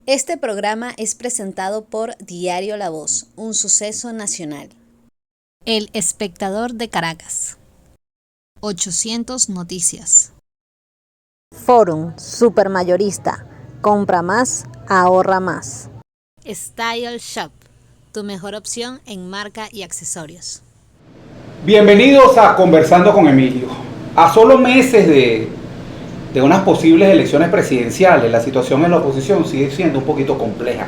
Este programa es presentado por Diario La Voz, un suceso nacional. El Espectador de Caracas. 800 Noticias. Forum Supermayorista. Compra más, ahorra más. Style Shop, tu mejor opción en marca y accesorios. Bienvenidos a Conversando con Emilio. A solo meses de unas posibles elecciones presidenciales, la situación en la oposición sigue siendo un poquito compleja.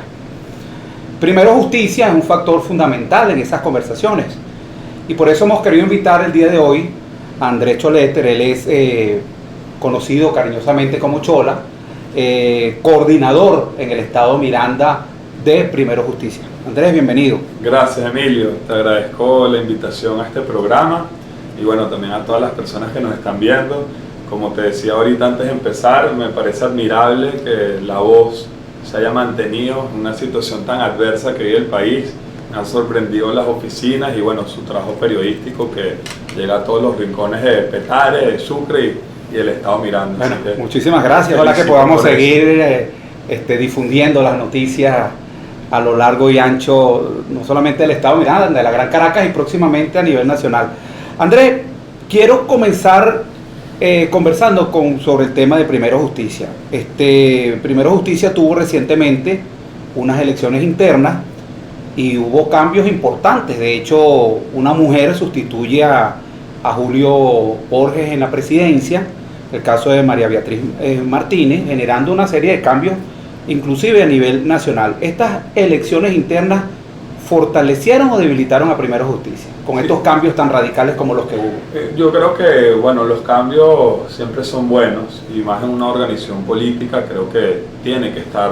Primero, justicia es un factor fundamental en esas conversaciones. Y por eso hemos querido invitar el día de hoy a Andrés Choletter. Él es conocido cariñosamente como Chola, coordinador en el estado Miranda de Primero Justicia. Andrés, bienvenido. Gracias, Emilio. Te agradezco la invitación a este programa y bueno, también a todas las personas que nos están viendo. Como te decía ahorita antes de empezar, me parece admirable que La Voz se haya mantenido en una situación tan adversa que vive el país. Me han sorprendido las oficinas y bueno, su trabajo periodístico que llega a todos los rincones de Petare, de Sucre y el estado Miranda. Bueno, muchísimas gracias. Ojalá que podamos seguir difundiendo las noticias a lo largo y ancho, no solamente del estado Miranda, de la Gran Caracas y próximamente a nivel nacional. Andrés, quiero comenzar conversando sobre el tema de Primero Justicia. Primero Justicia tuvo recientemente unas elecciones internas y hubo cambios importantes. De hecho, una mujer sustituye a Julio Borges en la presidencia, el caso de María Beatriz Martínez, generando una serie de cambios, inclusive a nivel nacional. ¿Estas elecciones internas fortalecieron o debilitaron a Primero Justicia con estos cambios tan radicales como los que hubo? Yo creo que bueno, los cambios siempre son buenos y más en una organización política creo que tiene que estar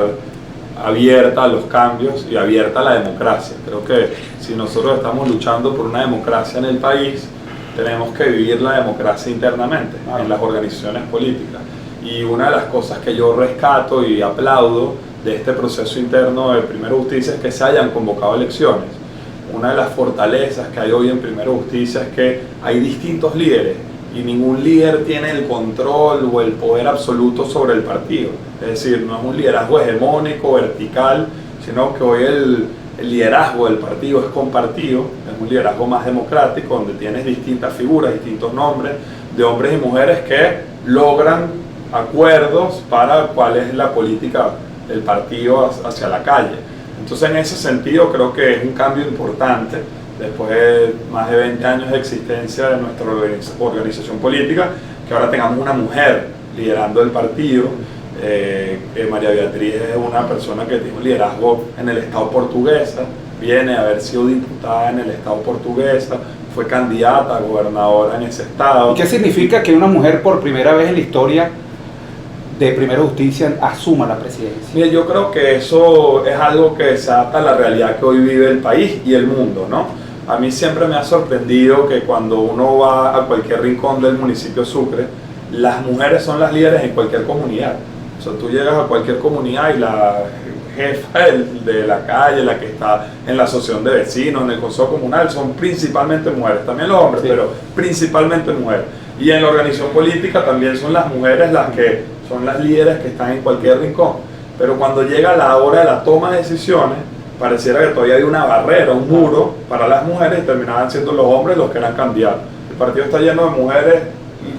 abierta a los cambios y abierta a la democracia. Creo que si nosotros estamos luchando por una democracia en el país, tenemos que vivir la democracia internamente en las organizaciones políticas. Y una de las cosas que yo rescato y aplaudo de este proceso interno de Primero Justicia es que se hayan convocado elecciones. Una de las fortalezas que hay hoy en Primero Justicia es que hay distintos líderes y ningún líder tiene el control o el poder absoluto sobre el partido. Es decir, no es un liderazgo hegemónico, vertical, sino que hoy el liderazgo del partido es compartido, es un liderazgo más democrático donde tienes distintas figuras, distintos nombres de hombres y mujeres que logran acuerdos para cuál es la política del partido hacia la calle. Entonces, en ese sentido creo que es un cambio importante después de más de 20 años de existencia de nuestra organización política, que ahora tengamos una mujer liderando el partido. María Beatriz es una persona que tiene un liderazgo en el estado portuguesa, viene a haber sido diputada en el estado portuguesa, fue candidata a gobernadora en ese estado. ¿Y qué significa que una mujer por primera vez en la historia de Primero Justicia asuma la presidencia? Mira, yo creo que eso es algo que se adapta a la realidad que hoy vive el país y el mundo, ¿no? A mí siempre me ha sorprendido que cuando uno va a cualquier rincón del municipio de Sucre, las mujeres son las líderes en cualquier comunidad. O sea, tú llegas a cualquier comunidad y la jefa de la calle, la que está en la asociación de vecinos, en el consejo comunal, son principalmente mujeres, también los hombres, sí, pero principalmente mujeres. Y en la organización política también son las mujeres las que son las líderes que están en cualquier rincón. Pero cuando llega la hora de la toma de decisiones, pareciera que todavía hay una barrera, un muro para las mujeres y terminaban siendo los hombres los que eran candidatos. El partido está lleno de mujeres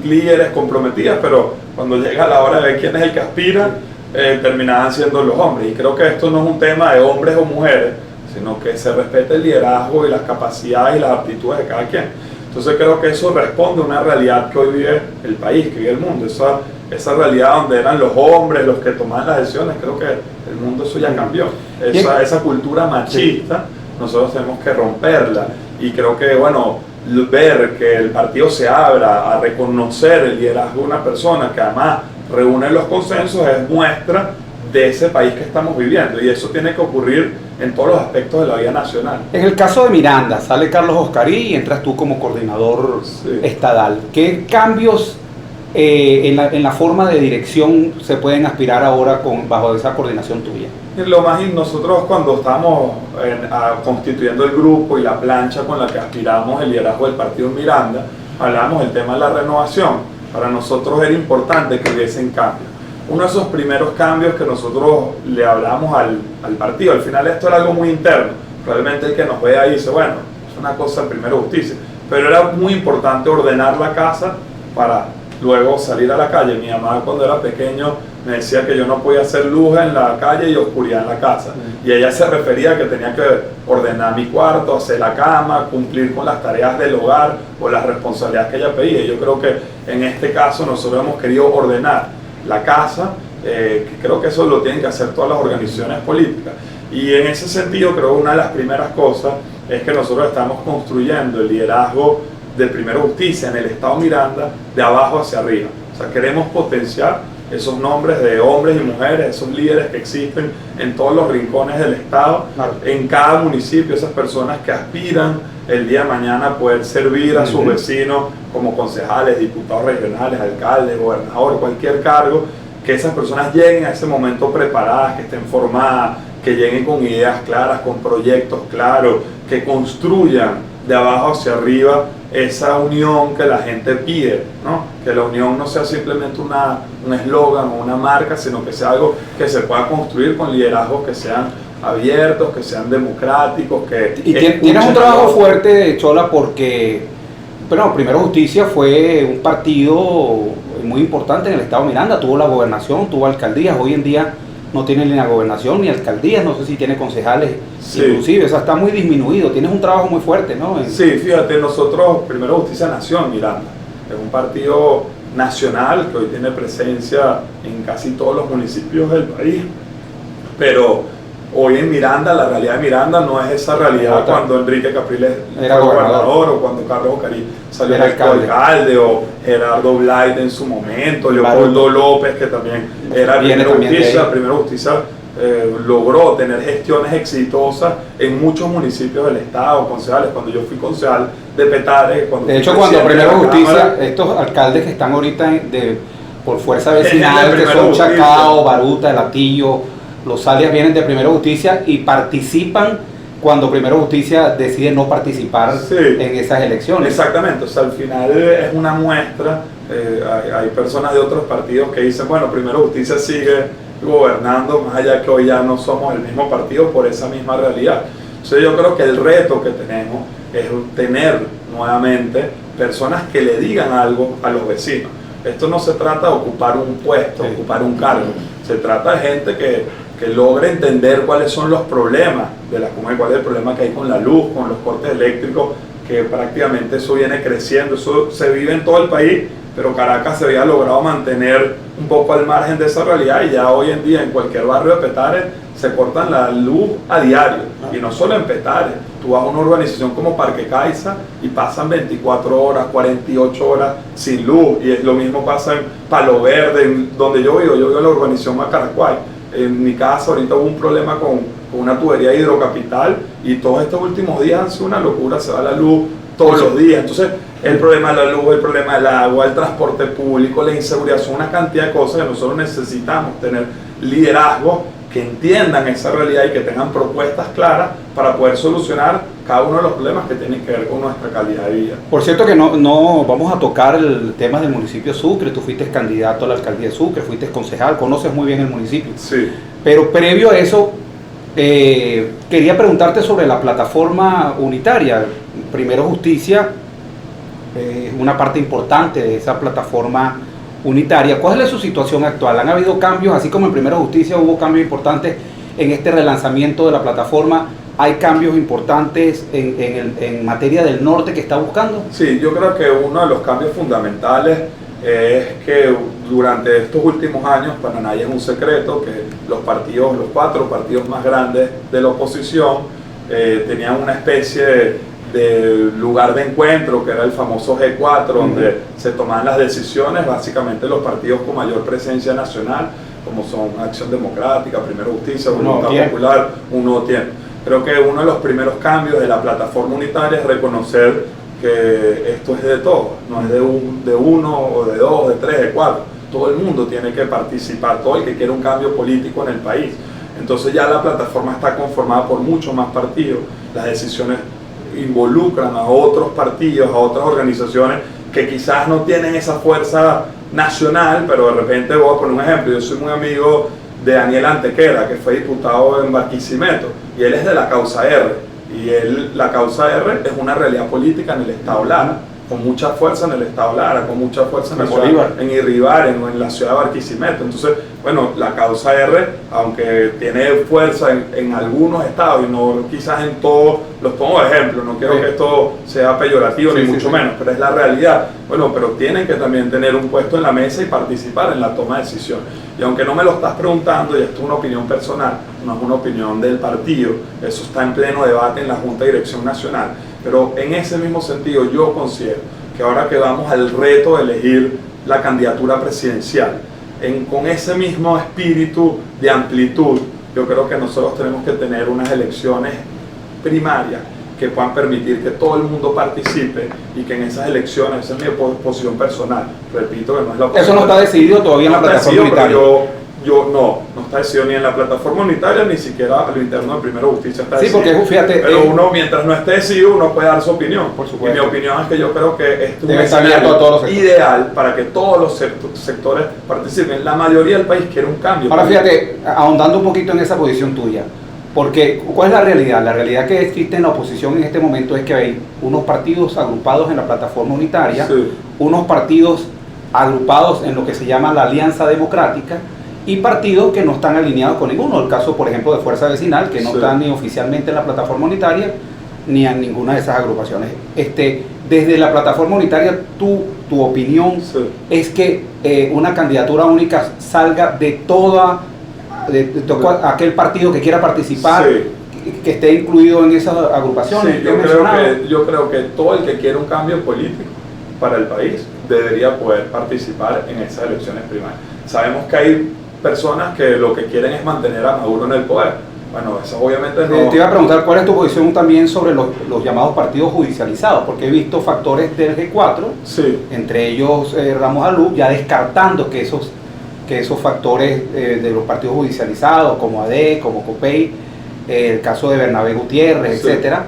líderes comprometidas, pero cuando llega la hora de ver quién es el que aspira, terminaban siendo los hombres. Y creo que esto no es un tema de hombres o mujeres, sino que se respete el liderazgo y las capacidades y las aptitudes de cada quien. Entonces creo que eso responde a una realidad que hoy vive el país, que vive el mundo. Esa realidad donde eran los hombres los que tomaban las decisiones, creo que el mundo eso ya cambió. Esa cultura machista, nosotros tenemos que romperla. Y creo que, bueno, ver que el partido se abra a reconocer el liderazgo de una persona que además reúne los consensos es muestra de ese país que estamos viviendo, y eso tiene que ocurrir en todos los aspectos de la vida nacional. En el caso de Miranda, sale Carlos Oscarí y entras tú como coordinador estadal. ¿Qué cambios en la forma de dirección se pueden aspirar ahora bajo esa coordinación tuya? Nosotros cuando estamos constituyendo el grupo y la plancha con la que aspiramos el liderazgo del partido en Miranda, hablábamos del tema de la renovación. Para nosotros era importante que hubiesen cambios. uno de esos primeros cambios que nosotros le hablamos al partido. Al final esto era algo muy interno. Probablemente el que nos ve ahí dice, bueno, es una cosa de Primero Justicia. Pero era muy importante ordenar la casa para luego salir a la calle. Mi mamá cuando era pequeño me decía que yo no podía hacer luz en la calle y oscuridad en la casa. Y ella se refería a que tenía que ordenar mi cuarto, hacer la cama, cumplir con las tareas del hogar o las responsabilidades que ella pedía. Y yo creo que en este caso nosotros hemos querido ordenar la casa, que creo que eso lo tienen que hacer todas las organizaciones políticas. Y en ese sentido creo que una de las primeras cosas es que nosotros estamos construyendo el liderazgo de Primero Justicia en el Estado Miranda de abajo hacia arriba. O sea, queremos potenciar esos nombres de hombres y mujeres, esos líderes que existen en todos los rincones del Estado, claro, en cada municipio, esas personas que aspiran el día de mañana a poder servir a sus vecinos como concejales, diputados regionales, alcaldes, gobernador, cualquier cargo, que esas personas lleguen a ese momento preparadas, que estén formadas, que lleguen con ideas claras, con proyectos claros, que construyan de abajo hacia arriba esa unión que la gente pide, ¿no? Que la unión no sea simplemente un eslogan o una marca, sino que sea algo que se pueda construir con liderazgos que sean abiertos, que sean democráticos, que... Y tienes un trabajo fuerte, Chola, porque, bueno, Primero Justicia fue un partido muy importante en el Estado Miranda, tuvo la gobernación, tuvo alcaldías, hoy en día no tiene ni la gobernación ni alcaldías, no sé si tiene concejales, sí, inclusive, o sea, está muy disminuido, tienes un trabajo muy fuerte, ¿no? Sí, fíjate, nosotros, Primero Justicia nació en Miranda, es un partido nacional que hoy tiene presencia en casi todos los municipios del país, pero hoy en Miranda, la realidad de Miranda no es esa realidad cuando Enrique Capriles era gobernador o cuando Carlos Ocarí salió alcalde o Gerardo Blay en su momento, Leopoldo López, que también era Primero Justicia, logró tener gestiones exitosas en muchos municipios del estado, concejales. Cuando yo fui concejal de Petare, de hecho cuando Primero Justicia, estos alcaldes que están ahorita por fuerza vecinal, que son Chacao, Baruta, El Atillo, los alias vienen de Primero Justicia y participan cuando Primero Justicia decide no participar en esas elecciones. Exactamente, o sea, al final es una muestra, hay personas de otros partidos que dicen, bueno, Primero Justicia sigue gobernando, más allá que hoy ya no somos el mismo partido por esa misma realidad. Entonces yo creo que el reto que tenemos es tener nuevamente personas que le digan algo a los vecinos. Esto no se trata de ocupar un puesto, ocupar un cargo, se trata de gente que logre entender cuáles son los problemas de la comunidad, cuál es el problema que hay con la luz, con los cortes eléctricos, que prácticamente eso viene creciendo, eso se vive en todo el país, pero Caracas se había logrado mantener un poco al margen de esa realidad y ya hoy en día en cualquier barrio de Petare se cortan la luz a diario, y no solo en Petare, tú vas a una urbanización como Parque Caiza y pasan 24 horas, 48 horas sin luz, y es lo mismo pasa en Palo Verde, donde yo vivo en la urbanización Macaracuay. En mi casa ahorita hubo un problema con una tubería de Hidrocapital y todos estos últimos días han sido una locura, se va la luz todos los días. Entonces el problema de la luz, el problema del agua, el transporte público, la inseguridad, son una cantidad de cosas que nosotros necesitamos tener liderazgo que entiendan esa realidad y que tengan propuestas claras para poder solucionar cada uno de los problemas que tienen que ver con nuestra calidad de vida. Por cierto que no vamos a tocar el tema del municipio de Sucre, tú fuiste candidato a la alcaldía de Sucre, fuiste concejal, conoces muy bien el municipio. Sí. Pero previo a eso, quería preguntarte sobre la plataforma unitaria. Primero Justicia es una parte importante de esa plataforma unitaria. ¿Cuál es su situación actual? ¿Han habido cambios? Así como en Primero Justicia hubo cambios importantes en este relanzamiento de la plataforma, ¿hay cambios importantes en materia del norte que está buscando? Sí, yo creo que uno de los cambios fundamentales es que durante estos últimos años, para nadie es un secreto, que los 4 partidos más grandes de la oposición tenían una especie de lugar de encuentro, que era el famoso G4, donde se tomaban las decisiones, básicamente los partidos con mayor presencia nacional, como son Acción Democrática, Primero Justicia, Voluntad Popular, Nuevo Tiempo. Creo que uno de los primeros cambios de la plataforma unitaria es reconocer que esto es de todos, no es de uno o de dos, de tres, de cuatro. Todo el mundo tiene que participar, todo el que quiere un cambio político en el país. Entonces ya la plataforma está conformada por muchos más partidos, las decisiones involucran a otros partidos, a otras organizaciones que quizás no tienen esa fuerza nacional, pero de repente voy a poner un ejemplo. Yo soy muy amigo de Daniel Antequera, que fue diputado en Barquisimeto, y él es de la causa R, y la causa R es una realidad política en el estado Lara, con mucha fuerza en el estado Lara, con mucha fuerza en la ciudad, en Irribar, en la ciudad de Barquisimeto. Entonces, bueno, la causa R, aunque tiene fuerza en algunos estados y no quizás en todos, los pongo de ejemplo, no quiero que esto sea peyorativo ni mucho menos, pero es la realidad. Bueno, pero tienen que también tener un puesto en la mesa y participar en la toma de decisiones. Y aunque no me lo estás preguntando, y esto es una opinión personal, no es una opinión del partido, eso está en pleno debate en la Junta de Dirección Nacional, pero en ese mismo sentido yo considero que ahora que vamos al reto de elegir la candidatura presidencial, con ese mismo espíritu de amplitud, yo creo que nosotros tenemos que tener unas elecciones primarias que puedan permitir que todo el mundo participe y que en esas elecciones, esa es mi posición personal, repito que no es la posición. Eso no está decidido todavía en la plataforma unitaria. No está decidido ni en la plataforma unitaria, ni siquiera a lo interno de Primero Justicia está decidido. Sí, porque fíjate... Pero uno, mientras no esté decidido, uno puede dar su opinión. Por supuesto. Y mi opinión es que yo creo que esto debe es estar abierto a todos los sectores, ideal para que todos los sectores participen. La mayoría del país quiere un cambio. Ahora fíjate, ahondando un poquito en esa posición tuya, porque ¿cuál es la realidad? La realidad que existe en la oposición en este momento es que hay unos partidos agrupados en la plataforma unitaria, sí, unos partidos agrupados en lo que se llama la Alianza Democrática, y partidos que no están alineados con ninguno. El caso, por ejemplo, de Fuerza Vecinal, que no están ni oficialmente en la plataforma unitaria, ni en ninguna de esas agrupaciones. Desde la plataforma unitaria, tu opinión es que una candidatura única salga de aquel partido que quiera participar, que esté incluido en esas agrupaciones. Sí, yo creo que todo el que quiera un cambio político para el país debería poder participar en esas elecciones primarias. Sabemos que hay personas que lo que quieren es mantener a Maduro en el poder. Bueno, eso obviamente no... Te iba a preguntar cuál es tu posición también sobre los llamados partidos judicializados, porque he visto factores del G4, entre ellos Ramos Alú, ya descartando que esos factores de los partidos judicializados, como AD, como COPEI, el caso de Bernabé Gutiérrez, etcétera,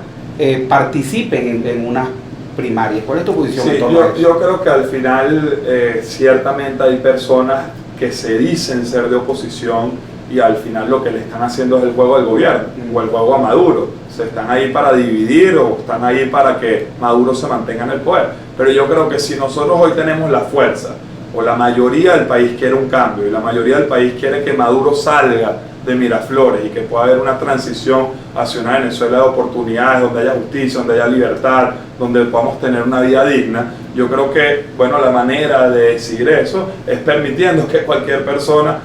participen en unas primarias. ¿Cuál es tu posición en torno a eso? Yo creo que al final ciertamente hay personas que se dicen ser de oposición y al final lo que le están haciendo es el juego al gobierno o el juego a Maduro. Se están ahí para dividir o están ahí para que Maduro se mantenga en el poder. Pero yo creo que si nosotros hoy tenemos la fuerza o la mayoría del país quiere un cambio y la mayoría del país quiere que Maduro salga de Miraflores y que pueda haber una transición hacia una Venezuela de oportunidades, donde haya justicia, donde haya libertad, donde podamos tener una vida digna, yo creo que, bueno, la manera de decidir eso es permitiendo que cualquier persona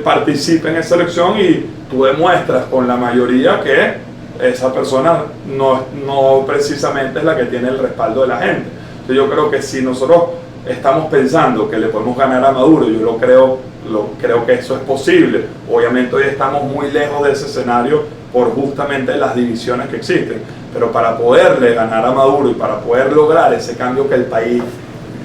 participe en esa elección y tú demuestras con la mayoría que esa persona no precisamente es la que tiene el respaldo de la gente. Entonces yo creo que si nosotros estamos pensando que le podemos ganar a Maduro, yo creo que eso es posible. Obviamente hoy estamos muy lejos de ese escenario por justamente las divisiones que existen, pero para poderle ganar a Maduro y para poder lograr ese cambio que el país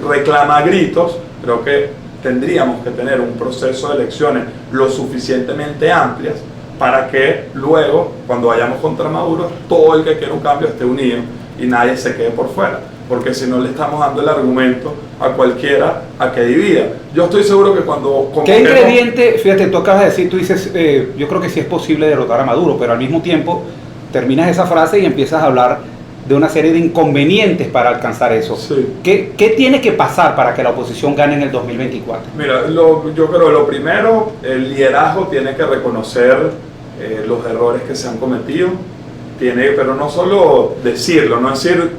reclama a gritos, creo que tendríamos que tener un proceso de elecciones lo suficientemente amplias para que luego, cuando vayamos contra Maduro, todo el que quiera un cambio esté unido y nadie se quede por fuera, porque si no le estamos dando el argumento a cualquiera a que divida. Yo estoy seguro que cuando... ¿Qué ingrediente, fíjate, tú acabas de decir, tú dices, yo creo que sí es posible derrotar a Maduro, pero al mismo tiempo terminas esa frase y empiezas a hablar de una serie de inconvenientes para alcanzar eso. Sí. ¿Qué tiene que pasar para que la oposición gane en el 2024? Mira, yo creo que lo primero, el liderazgo tiene que reconocer los errores que se han cometido, pero no solo decirlo, no decir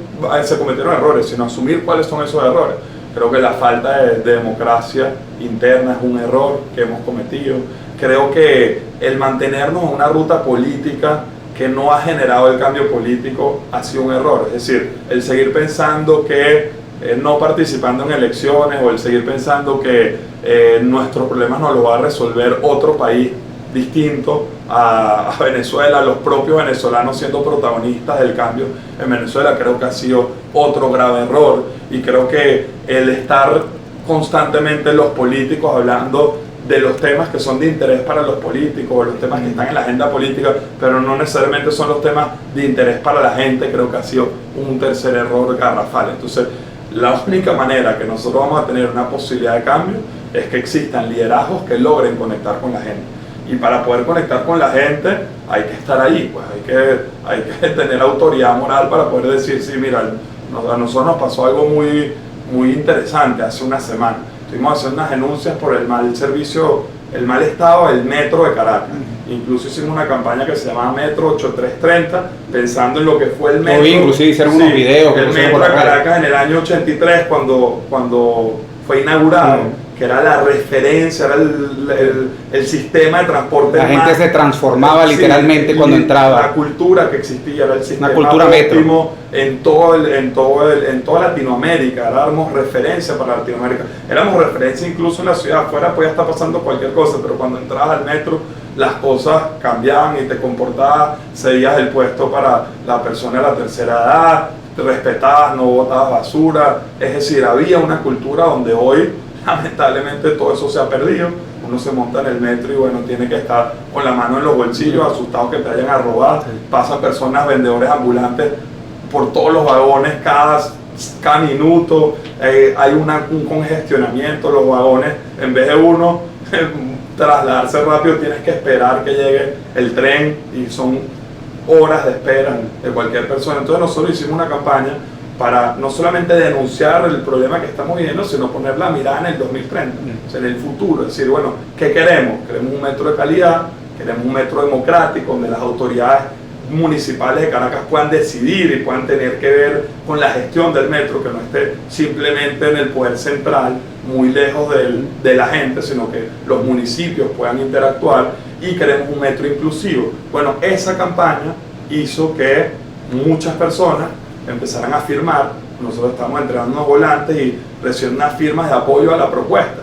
se cometieron errores, sino asumir cuáles son esos errores. Creo que la falta de democracia interna es un error que hemos cometido. Creo que el mantenernos en una ruta política que no ha generado el cambio político ha sido un error. Es decir, el seguir pensando que no participando en elecciones o el seguir pensando que nuestros problemas nos los va a resolver otro país distinto a Venezuela, los propios venezolanos siendo protagonistas del cambio en Venezuela, creo que ha sido otro grave error. Y creo que el estar constantemente los políticos hablando de los temas que son de interés para los políticos o los temas que están en la agenda política, pero no necesariamente son los temas de interés para la gente, creo que ha sido un tercer error garrafal. Entonces La única manera que nosotros vamos a tener una posibilidad de cambio es que existan liderazgos que logren conectar con la gente. Y para poder conectar con la gente hay que estar ahí, pues hay que tener autoridad moral para poder decir, sí, mira, a nosotros nos pasó algo muy interesante hace una semana. Tuvimos que hacer unas denuncias por el mal servicio, el mal estado del metro de Caracas. Incluso hicimos una campaña que se llamaba Metro 8330, pensando en lo que fue el metro. Inclusive hicieron unos videos. El metro de Caracas en el año 83, cuando fue inaugurado, que era la referencia, era el sistema de transporte. La gente se transformaba literalmente cuando entraba. La cultura que existía era el sistema una cultura óptimo en toda Latinoamérica. Éramos referencia para Latinoamérica. Éramos referencia incluso en la ciudad. Afuera podía estar pasando cualquier cosa, pero cuando entrabas al metro las cosas cambiaban y te comportabas, cedías el puesto para la persona de la tercera edad, te respetabas, no botabas basura. Es decir, había una cultura donde hoy lamentablemente todo eso se ha perdido. Uno se monta en el metro y bueno, tiene que estar con la mano en los bolsillos, asustado que te vayan a robar. Pasan personas, vendedores ambulantes por todos los vagones cada minuto. Hay un congestionamiento. Los vagones, en vez de uno trasladarse rápido, tienes que esperar que llegue el tren y son horas de espera de cualquier persona. Entonces nosotros hicimos una campaña para no solamente denunciar el problema que estamos viviendo, sino poner la mirada en el 2030, o sea, en el futuro. Es decir, bueno, ¿qué queremos? Queremos un metro de calidad, queremos un metro democrático, donde las autoridades municipales de Caracas puedan decidir y puedan tener que ver con la gestión del metro, que no esté simplemente en el poder central, muy lejos de la gente, sino que los municipios puedan interactuar, y queremos un metro inclusivo. Bueno, esa campaña hizo que muchas personas empezaran a firmar. Nosotros estamos entregando unos volantes y reciben unas firmas de apoyo a la propuesta.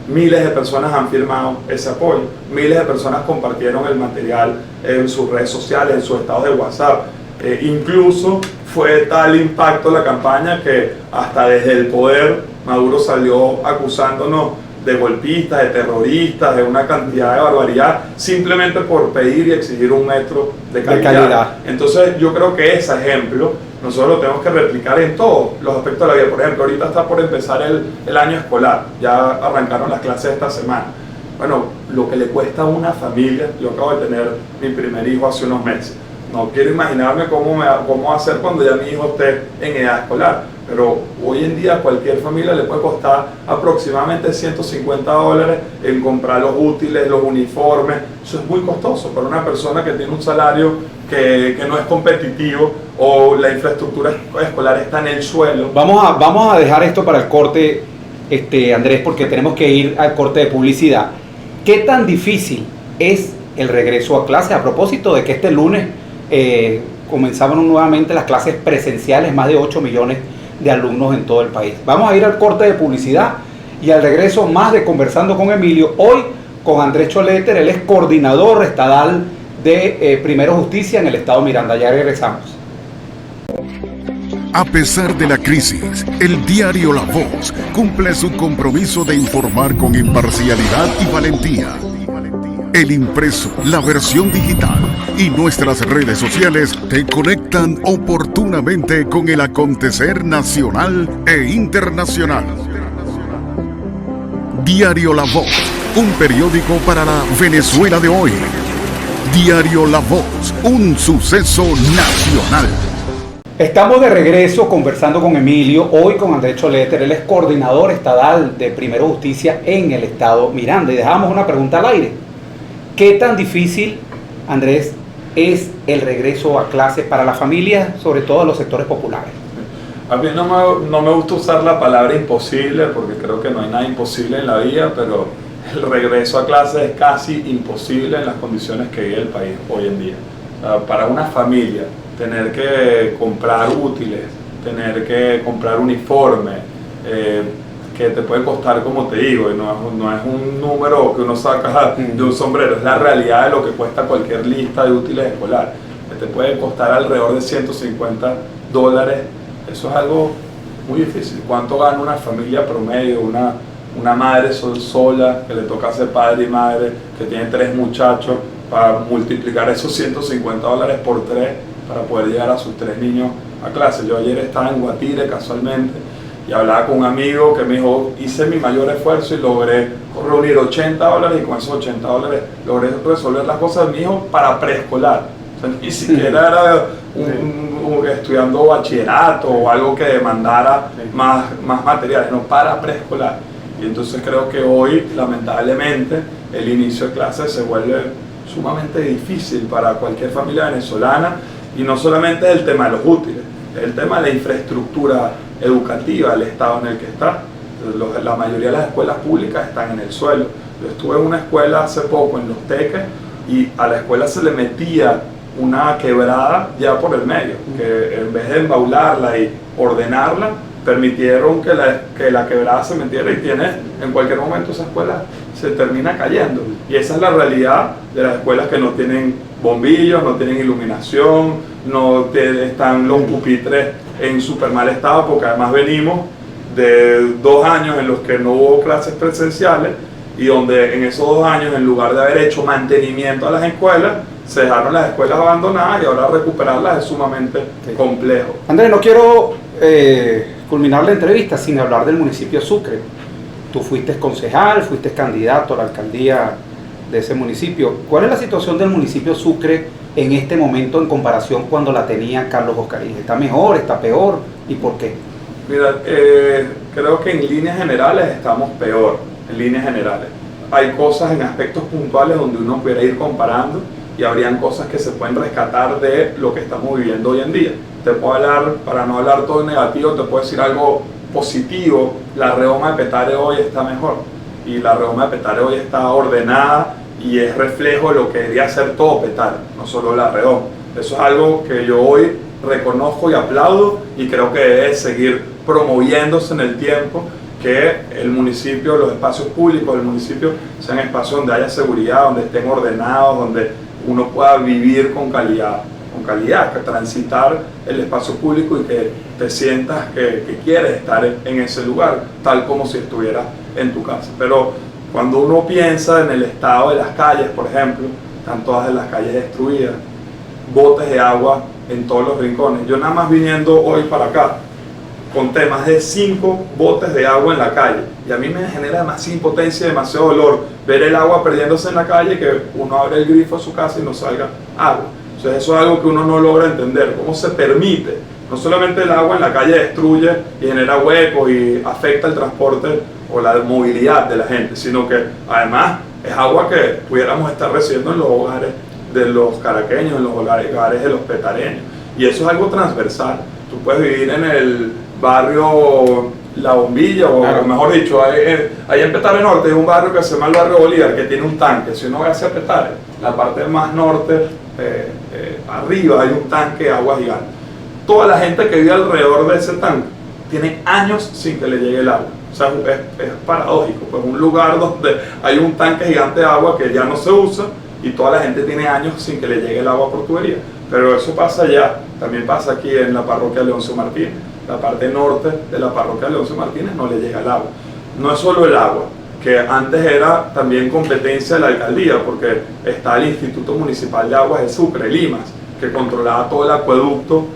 Miles de personas han firmado ese apoyo, miles de personas compartieron el material en sus redes sociales, en sus estados de WhatsApp. Incluso fue tal impacto la campaña que hasta desde el poder Maduro salió acusándonos de golpistas, de terroristas, de una cantidad de barbaridad, simplemente por pedir y exigir un metro de calidad. Entonces yo creo que ese ejemplo nosotros lo tenemos que replicar en todos los aspectos de la vida. Por ejemplo, ahorita está por empezar el año escolar, ya arrancaron las clases esta semana. Bueno, lo que le cuesta a una familia, yo acabo de tener mi primer hijo hace unos meses, no quiero imaginarme cómo va a ser cuando ya mi hijo esté en edad escolar, pero hoy en día a cualquier familia le puede costar aproximadamente $150 en comprar los útiles, los uniformes. Eso es muy costoso para una persona que tiene un salario que no es competitivo o la infraestructura escolar está en el suelo. Vamos a dejar esto para el corte, Andrés, porque tenemos que ir al corte de publicidad. ¿Qué tan difícil es el regreso a clase? A propósito de que este lunes comenzaban nuevamente las clases presenciales, más de 8 millones de alumnos en todo el país. Vamos a ir al corte de publicidad y al regreso más de Conversando con Emilio, hoy con Andrés Choletter. Él es coordinador estadal de Primero Justicia en el estado Miranda. Ya regresamos. A pesar de la crisis, el diario La Voz cumple su compromiso de informar con imparcialidad y valentía. El impreso, la versión digital y nuestras redes sociales te conectan oportunamente con el acontecer nacional e internacional. Diario La Voz, un periódico para la Venezuela de hoy. Diario La Voz, un suceso nacional. Estamos de regreso conversando con Emilio, hoy con Andrés Choletter. Él es coordinador estadal de Primero Justicia en el estado Miranda. Y dejamos una pregunta al aire. ¿Qué tan difícil, Andrés, es el regreso a clases para las familias, sobre todo en los sectores populares? A mí no me gusta usar la palabra imposible, porque creo que no hay nada imposible en la vida, pero el regreso a clases es casi imposible en las condiciones que vive el país hoy en día. Para una familia, tener que comprar útiles, tener que comprar uniformes, que te puede costar, como te digo, y no es un número que uno saca de un sombrero, es la realidad de lo que cuesta cualquier lista de útiles escolar. Te puede costar alrededor de $150. Eso es algo muy difícil. ¿Cuánto gana una familia promedio, una madre sola, que le toca ser padre y madre, que tiene 3 muchachos, para multiplicar esos $150 por 3 para poder llegar a sus 3 niños a clase? Yo ayer estaba en Guatire casualmente Y hablaba con un amigo que me dijo, hice mi mayor esfuerzo y logré reunir $80 y con esos $80 logré resolver las cosas de mi hijo para preescolar. O sea, ni siquiera era estudiando bachillerato o algo que demandara más materiales, no, para preescolar. Y entonces creo que hoy, lamentablemente, el inicio de clases se vuelve sumamente difícil para cualquier familia venezolana, y no solamente es el tema de los útiles, es el tema de la infraestructura educativa, el estado en el que está. La mayoría de las escuelas públicas están en el suelo. Yo estuve en una escuela hace poco en Los Teques y a la escuela se le metía una quebrada ya por el medio, que en vez de embaularla y ordenarla, permitieron que la quebrada se metiera, y en cualquier momento esa escuela se termina cayendo. Y esa es la realidad de las escuelas que no tienen bombillos, no tienen iluminación, están los pupitres en súper mal estado, porque además venimos de 2 años en los que no hubo clases presenciales, y donde en esos 2 años, en lugar de haber hecho mantenimiento a las escuelas, se dejaron las escuelas abandonadas, y ahora recuperarlas es sumamente complejo. Andrés, no quiero culminar la entrevista sin hablar del municipio Sucre. Tú fuiste concejal, fuiste candidato a la alcaldía de ese municipio. ¿Cuál es la situación del municipio Sucre en este momento en comparación cuando la tenía Carlos Oscarig? ¿Está mejor, está peor, y por qué? Mira, creo que en líneas generales estamos peor, en líneas generales. Hay cosas en aspectos puntuales donde uno pudiera ir comparando, y habrían cosas que se pueden rescatar de lo que estamos viviendo hoy en día. Te puedo hablar, para no hablar todo negativo, te puedo decir algo positivo. La redoma de Petare hoy está mejor, y la redoma de Petare hoy está ordenada y es reflejo de lo que debería ser todo Petare, no solo la redoma. Eso es algo que yo hoy reconozco y aplaudo, y creo que debe seguir promoviéndose en el tiempo, que el municipio, los espacios públicos del municipio sean espacios donde haya seguridad, donde estén ordenados, donde uno pueda vivir con calidad, que transitar el espacio público y que te sientas que quieres estar en ese lugar, tal como si estuvieras en tu casa. Pero cuando uno piensa en el estado de las calles, por ejemplo, están todas las calles destruidas, botes de agua en todos los rincones. Yo nada más viniendo hoy para acá, conté más de 5 botes de agua en la calle, y a mí me genera demasiada impotencia, demasiado dolor ver el agua perdiéndose en la calle, y que uno abre el grifo de su casa y no salga agua. Entonces eso es algo que uno no logra entender, cómo se permite. No solamente el agua en la calle destruye y genera huecos y afecta el transporte o la movilidad de la gente, sino que además es agua que pudiéramos estar recibiendo en los hogares de los caraqueños, en los hogares de los petareños. Y eso es algo transversal. Tú puedes vivir en el barrio La Bombilla, o claro, mejor dicho, ahí en Petare Norte hay un barrio que se llama el barrio Bolívar, que tiene un tanque. Si uno va hacia Petare, la parte más norte, arriba hay un tanque de agua gigante. Toda la gente que vive alrededor de ese tanque tiene años sin que le llegue el agua. O sea, es paradójico, pues un lugar donde hay un tanque gigante de agua que ya no se usa, y toda la gente tiene años sin que le llegue el agua por tubería. Pero eso pasa allá, también pasa aquí en la parroquia Leoncio Martínez. La parte norte de la parroquia Leoncio Martínez no le llega el agua. No es solo el agua, que antes era también competencia de la alcaldía, porque está el Instituto Municipal de Aguas de Sucre, Limas, que controlaba todo el acueducto,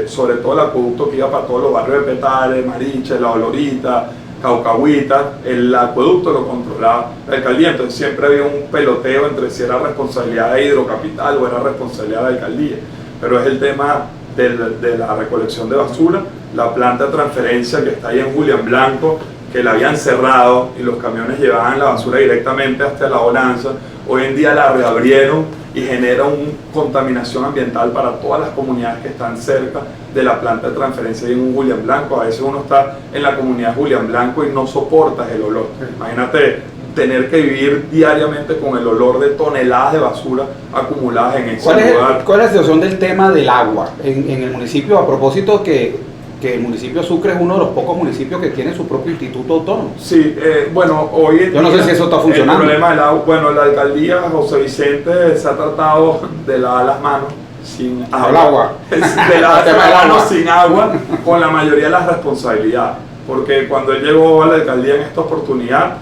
sobre todo el acueducto que iba para todos los barrios de Petare, Mariche, La Olorita, Caucahuita. El acueducto lo controlaba la alcaldía, entonces siempre había un peloteo entre si era responsabilidad de Hidrocapital o era responsabilidad de la alcaldía. Pero es el tema de la recolección de basura, la planta de transferencia que está ahí en Julián Blanco, que la habían cerrado y los camiones llevaban la basura directamente hasta la Bonanza. Hoy en día la reabrieron y genera una contaminación ambiental para todas las comunidades que están cerca de la planta de transferencia ahí en Julián Blanco. A veces uno está en la comunidad de Julián Blanco y no soportas el olor. Imagínate tener que vivir diariamente con el olor de toneladas de basura acumuladas en ese lugar. ¿Cuál es la situación del tema del agua en el municipio? A propósito que el municipio Sucre es uno de los pocos municipios que tiene su propio instituto autónomo. Sí, bueno, hoy yo no sé si eso está funcionando. El problema del agua, bueno, la alcaldía José Vicente se ha tratado de lavar las manos sin agua, de lavar las manos sin agua, con la mayoría de las responsabilidades, porque cuando él llegó a la alcaldía en esta oportunidad,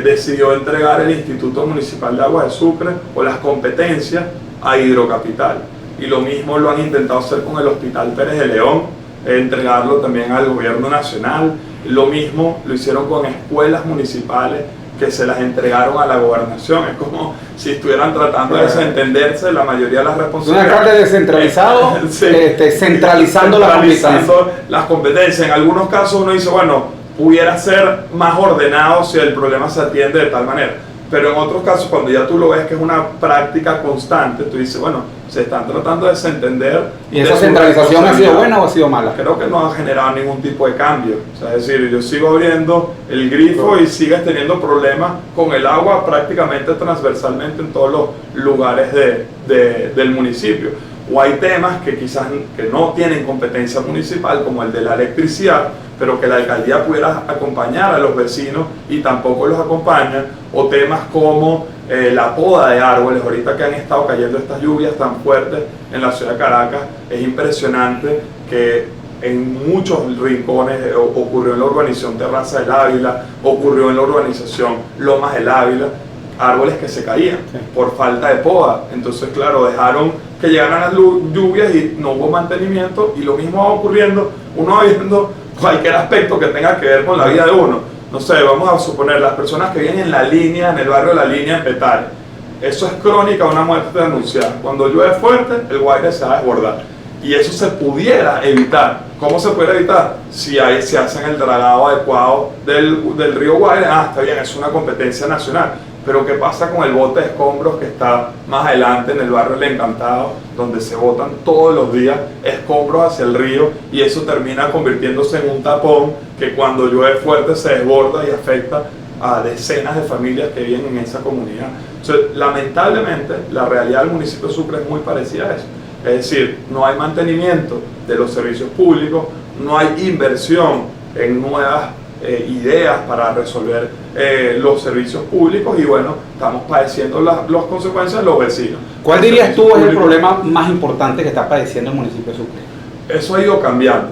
decidió entregar el Instituto Municipal de Aguas de Sucre o las competencias a Hidrocapital, y lo mismo lo han intentado hacer con el Hospital Pérez de León, entregarlo también al gobierno nacional. Lo mismo lo hicieron con escuelas municipales que se las entregaron a la gobernación. Es como si estuvieran tratando de desentenderse la mayoría de las responsabilidades. Un alcalde descentralizado, Sí. Centralizando las competencias. En algunos casos uno dice, bueno, pudiera ser más ordenado si el problema se atiende de tal manera. Pero en otros casos, cuando ya tú lo ves que es una práctica constante, tú dices, bueno, se están tratando de desentender. ¿Y esa centralización ha sido buena o ha sido mala? Creo que no ha generado ningún tipo de cambio. O sea, es decir, yo sigo abriendo el grifo y sigues teniendo problemas con el agua prácticamente transversalmente en todos los lugares del municipio. O hay temas que quizás que no tienen competencia municipal, como el de la electricidad, pero que la alcaldía pudiera acompañar a los vecinos y tampoco los acompaña, o temas como la poda de árboles. Ahorita que han estado cayendo estas lluvias tan fuertes en la ciudad de Caracas, es impresionante que en muchos rincones ocurrió en la urbanización Terraza del Ávila, ocurrió en la urbanización Lomas del Ávila, árboles que se caían por falta de poda. Entonces, claro, dejaron que llegaran las lluvias y no hubo mantenimiento, y lo mismo va ocurriendo, uno va viendo cualquier aspecto que tenga que ver con la vida de uno. No sé, vamos a suponer las personas que viven en La Línea, en el barrio de La Línea, en Petare. Eso es crónica, una muerte anunciada. Cuando llueve fuerte, el Guaire se va a desbordar. Y eso se pudiera evitar. ¿Cómo se puede evitar? Si ahí se hacen el dragado adecuado del río Guaire. Está bien, es una competencia nacional. Pero ¿qué pasa con el bote de escombros que está más adelante en el barrio El Encantado, donde se botan todos los días escombros hacia el río, y eso termina convirtiéndose en un tapón que cuando llueve fuerte se desborda y afecta a decenas de familias que viven en esa comunidad? Entonces, lamentablemente, la realidad del municipio de Sucre es muy parecida a eso. Es decir, no hay mantenimiento de los servicios públicos, no hay inversión en nuevas ideas para resolver los servicios públicos, y bueno, estamos padeciendo las consecuencias de los vecinos. ¿Cuál dirías tú es el problema más importante que está padeciendo el municipio de Sucre? Eso ha ido cambiando,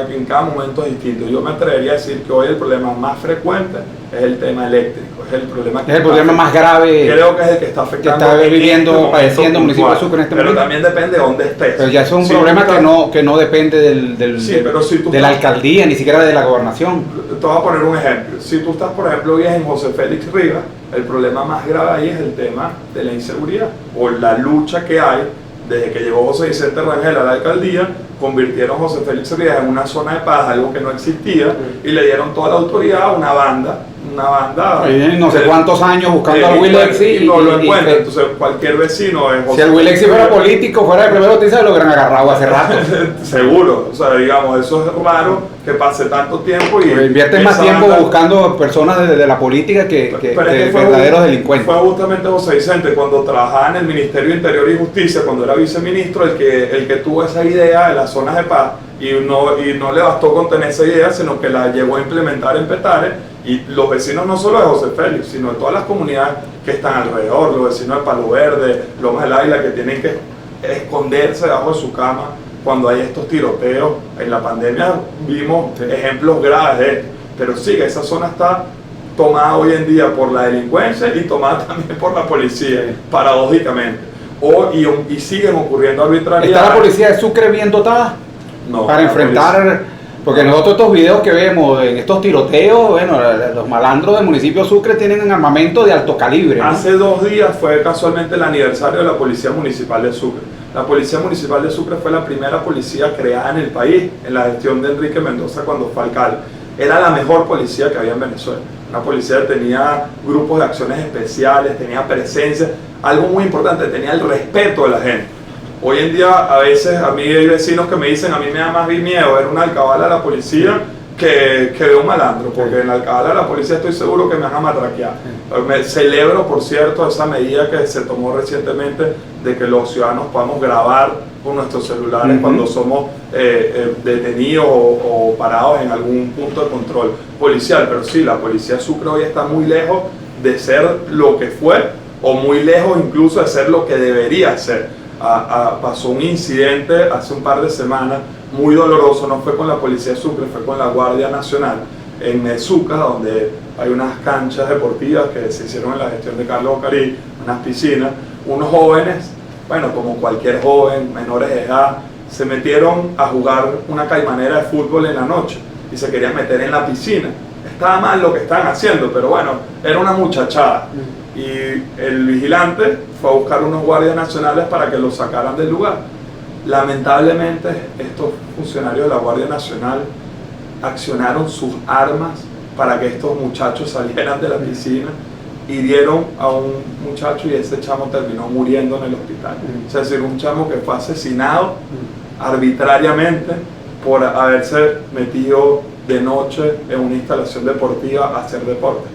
en cada momento es distinto. Yo me atrevería a decir que hoy el problema más frecuente es el tema eléctrico, es el problema más grave. Creo que es el que está afectando, que está viviendo, padeciendo el municipio de Sucre en este momento. Pero también depende de dónde estés. Pero ya es un problema que no depende de la alcaldía, ni siquiera de la gobernación. Te voy a poner un ejemplo. Si tú estás, por ejemplo, hoy en José Félix Rivas, el problema más grave ahí es el tema de la inseguridad, o la lucha que hay desde que llegó José Vicente Rangel a la alcaldía. Convirtieron José Félix Rivas en una zona de paz, algo que no existía, y le dieron toda la autoridad a una banda. No sé cuántos años buscando al Wilexi y no lo encuentra. Entonces, cualquier vecino si el Wilexi fuera político, fuera de primera noticia, lo hubieran agarrado hace rato. Seguro. O sea, digamos, eso es raro que pase tanto tiempo. Y inviertes más tiempo buscando personas de la política que verdaderos delincuentes. Fue justamente José Vicente, cuando trabajaba en el Ministerio de Interior y Justicia, cuando era viceministro, el que tuvo esa idea de las zonas de paz, y no le bastó con tener esa idea, sino que la llegó a implementar en Petare. Y los vecinos no solo de José Félix, sino de todas las comunidades que están alrededor, los vecinos de Palo Verde, Lomas del Águila, que tienen que esconderse debajo de su cama cuando hay estos tiroteos. En la pandemia vimos ejemplos graves de esto, pero sí, esa zona está tomada hoy en día por la delincuencia y tomada también por la policía, paradójicamente. Y siguen ocurriendo arbitrariedades. ¿Está la policía de Sucre bien dotada? No, para enfrentar... Porque nosotros estos videos que vemos en estos tiroteos, bueno, los malandros del municipio de Sucre tienen un armamento de alto calibre, ¿no? Hace 2 días fue casualmente el aniversario de la Policía Municipal de Sucre. La Policía Municipal de Sucre fue la primera policía creada en el país, en la gestión de Enrique Mendoza cuando fue alcalde. Era la mejor policía que había en Venezuela. Una policía que tenía grupos de acciones especiales, tenía presencia, algo muy importante, tenía el respeto de la gente. Hoy en día, a veces, a mí hay vecinos que me dicen, a mí me da más miedo ver una alcabala de la policía que ver un malandro, porque en la alcabala de la policía estoy seguro que me van a matraquear. Me celebro, por cierto, esa medida que se tomó recientemente de que los ciudadanos podamos grabar con nuestros celulares cuando somos detenidos o parados en algún punto de control policial. Pero sí, la policía de Sucre hoy está muy lejos de ser lo que fue, o muy lejos incluso de ser lo que debería ser. Pasó un incidente hace un par de semanas muy doloroso, no fue con la policía de Sucre, fue con la Guardia Nacional en Mezuca, donde hay unas canchas deportivas que se hicieron en la gestión de Carlos Ocarí, unas piscinas. Unos jóvenes, bueno, como cualquier joven, menores de edad, se metieron a jugar una caimanera de fútbol en la noche y se querían meter en la piscina. Estaba mal lo que estaban haciendo, pero bueno, era una muchachada. Y el vigilante fue a buscar unos guardias nacionales para que los sacaran del lugar. Lamentablemente, estos funcionarios de la Guardia Nacional accionaron sus armas para que estos muchachos salieran de la piscina, hirieron a un muchacho y ese chamo terminó muriendo en el hospital. Es decir, un chamo que fue asesinado arbitrariamente por haberse metido de noche en una instalación deportiva a hacer deporte.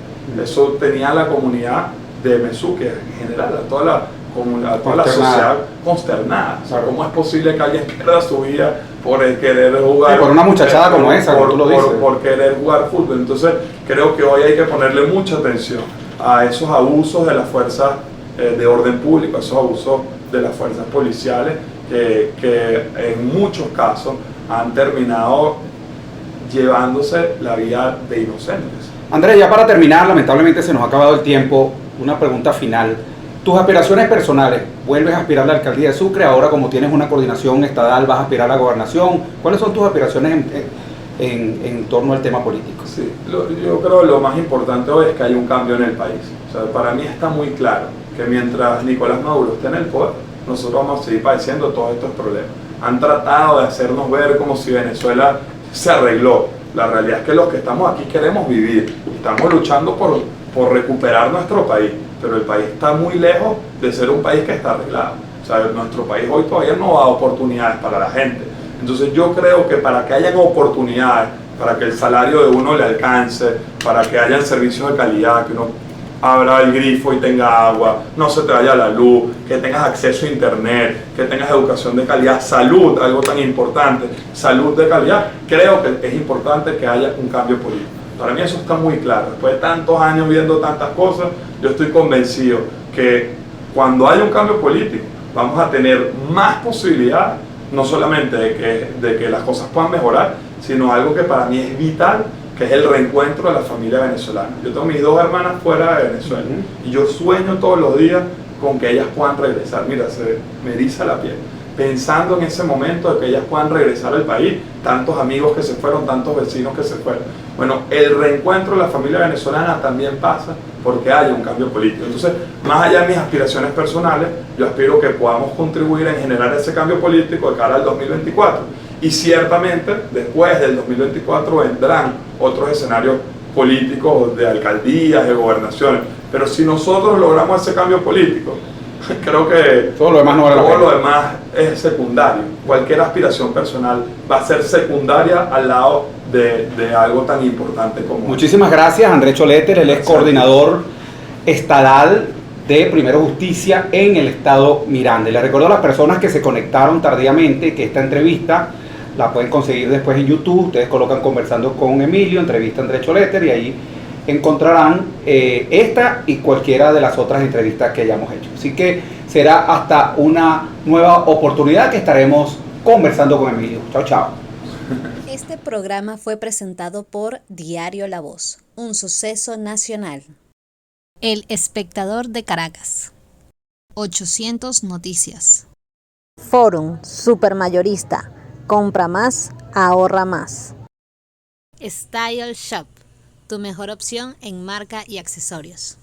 Eso tenía a la comunidad de Mesuque en general, a toda la sociedad consternada. O sea, ¿cómo es posible que alguien pierda su vida por querer jugar? Sí, por una muchachada como esa, como tú lo dices. Por querer jugar fútbol. Entonces, creo que hoy hay que ponerle mucha atención a esos abusos de las fuerzas de orden público, esos abusos de las fuerzas policiales que en muchos casos han terminado llevándose la vida de inocentes. Andrés, ya para terminar, lamentablemente se nos ha acabado el tiempo, una pregunta final. Tus aspiraciones personales, ¿vuelves a aspirar a la alcaldía de Sucre? Ahora, como tienes una coordinación estadal, ¿vas a aspirar a la gobernación? ¿Cuáles son tus aspiraciones en torno al tema político? Sí, yo creo que lo más importante hoy es que hay un cambio en el país. O sea, para mí está muy claro que mientras Nicolás Maduro esté en el poder, nosotros vamos a seguir padeciendo todos estos problemas. Han tratado de hacernos ver como si Venezuela se arregló. La realidad es que los que estamos aquí queremos vivir y estamos luchando por recuperar nuestro país, pero el país está muy lejos de ser un país que está arreglado. O sea, nuestro país hoy todavía no da oportunidades para la gente. Entonces yo creo que para que hayan oportunidades, para que el salario de uno le alcance, para que hayan servicios de calidad, que uno abra el grifo y tenga agua, no se te vaya la luz, que tengas acceso a internet, que tengas educación de calidad, salud, algo tan importante, salud de calidad, creo que es importante que haya un cambio político. Para mí eso está muy claro. Después de tantos años viendo tantas cosas, yo estoy convencido que cuando haya un cambio político vamos a tener más posibilidades, no solamente de que las cosas puedan mejorar, sino algo que para mí es vital, que es el reencuentro de la familia venezolana. Yo tengo mis dos hermanas fuera de Venezuela y yo sueño todos los días con que ellas puedan regresar. Mira, se me eriza la piel pensando en ese momento de que ellas puedan regresar al país, tantos amigos que se fueron, tantos vecinos que se fueron. Bueno, el reencuentro de la familia venezolana también pasa porque haya un cambio político. Entonces, más allá de mis aspiraciones personales, yo aspiro que podamos contribuir en generar ese cambio político de cara al 2024. Y ciertamente, después del 2024 vendrán otros escenarios políticos de alcaldías, de gobernaciones. Pero si nosotros logramos ese cambio político, creo que todo lo demás no vale la pena. Todo lo demás es secundario. Cualquier aspiración personal va a ser secundaria al lado de algo tan importante como... Muchísimas gracias, Andrés Choletter, él es coordinador estadal de Primero Justicia en el estado Miranda. Y le recuerdo a las personas que se conectaron tardíamente que esta entrevista la pueden conseguir después en YouTube. Ustedes colocan Conversando con Emilio, entrevista a Andrés Choletter, y ahí encontrarán esta y cualquiera de las otras entrevistas que hayamos hecho. Así que será hasta una nueva oportunidad que estaremos conversando con Emilio. Chao, chao. Este programa fue presentado por Diario La Voz, un suceso nacional. El Espectador de Caracas. 800 Noticias. Forum Supermayorista. Compra más, ahorra más. Style Shop, tu mejor opción en marca y accesorios.